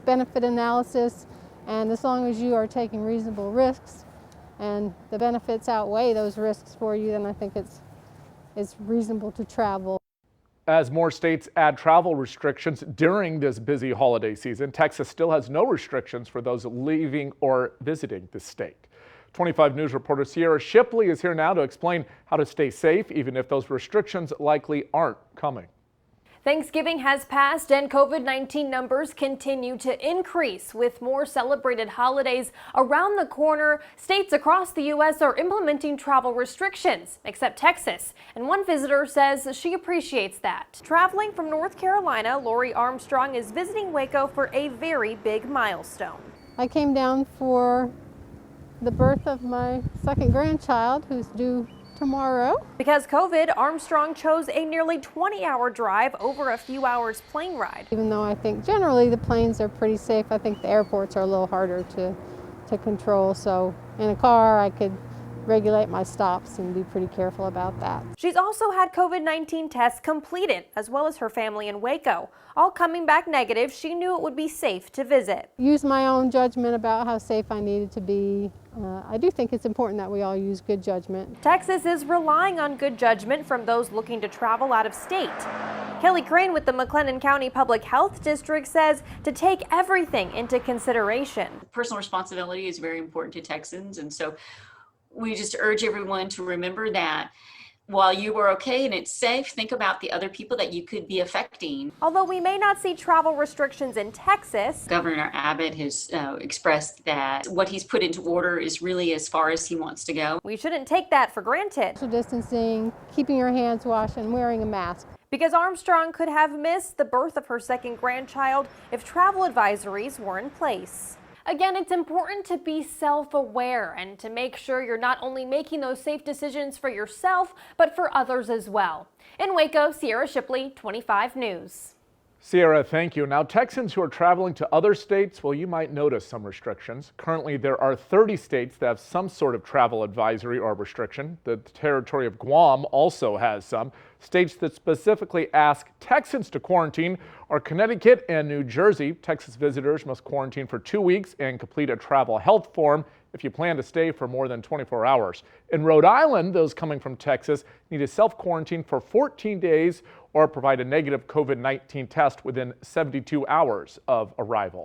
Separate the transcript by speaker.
Speaker 1: risk-benefit analysis, and as long as you are taking reasonable risks and the benefits outweigh those risks for you, then I think it's reasonable to travel.
Speaker 2: As more states add travel restrictions during this busy holiday season, Texas still has no restrictions for those leaving or visiting the state. 25 News reporter CIERRA Shipley is here now to explain how to stay safe, even if those restrictions likely aren't coming.
Speaker 3: Thanksgiving has passed and COVID-19 numbers continue to increase. With more celebrated holidays around the corner, states across the U.S. are implementing travel restrictions, except Texas. And one visitor says she appreciates that. Traveling from North Carolina, LAURIE Armstrong is visiting Waco for a very big milestone.
Speaker 1: I came down for the birth of my second grandchild, who's due tomorrow.
Speaker 3: Because COVID, Armstrong chose a nearly 20-hour drive over a few hours plane ride.
Speaker 1: Even though I think generally the planes are pretty safe, I think the airports are a little harder to control. So in a car, I could regulate my stops and be pretty careful about that.
Speaker 3: She's also had COVID-19 tests completed, as well as her family in Waco. All coming back negative, she knew it would be safe to visit.
Speaker 1: Use my own judgment about how safe I needed to be. I do think it's important that we all use good judgment.
Speaker 3: Texas is relying on good judgment from those looking to travel out of state. Kelly CRAINE with the McLennan County Public Health District says to take everything into consideration.
Speaker 4: Personal responsibility is very important to Texans, and so we just urge everyone to remember that while you are okay and it's safe, think about the other people that you could be affecting.
Speaker 3: Although we may not see travel restrictions in Texas,
Speaker 4: Governor Abbott has expressed that what he's put into order is really as far as he wants to go.
Speaker 3: we shouldn't take that for granted.
Speaker 1: Social distancing, keeping your hands washed, and wearing a mask.
Speaker 3: Because Armstrong could have missed the birth of her second grandchild if travel advisories were in place. Again, it's important to be self-aware and to make sure you're not only making those safe decisions for yourself, but for others as well. In Waco, CIERRA Shipley, 25 News.
Speaker 2: CIERRA, thank you. Now, Texans who are traveling to other states, well, you might notice some restrictions. Currently, there are 30 states that have some sort of travel advisory or restriction. The territory of Guam also has some. States that specifically ask Texans to quarantine are Connecticut and New Jersey. Texas visitors must quarantine for 2 weeks and complete a travel health form if you plan to stay for more than 24 hours. In Rhode Island, those coming from Texas need to self-quarantine for 14 days or provide a negative COVID-19 test within 72 hours of arrival.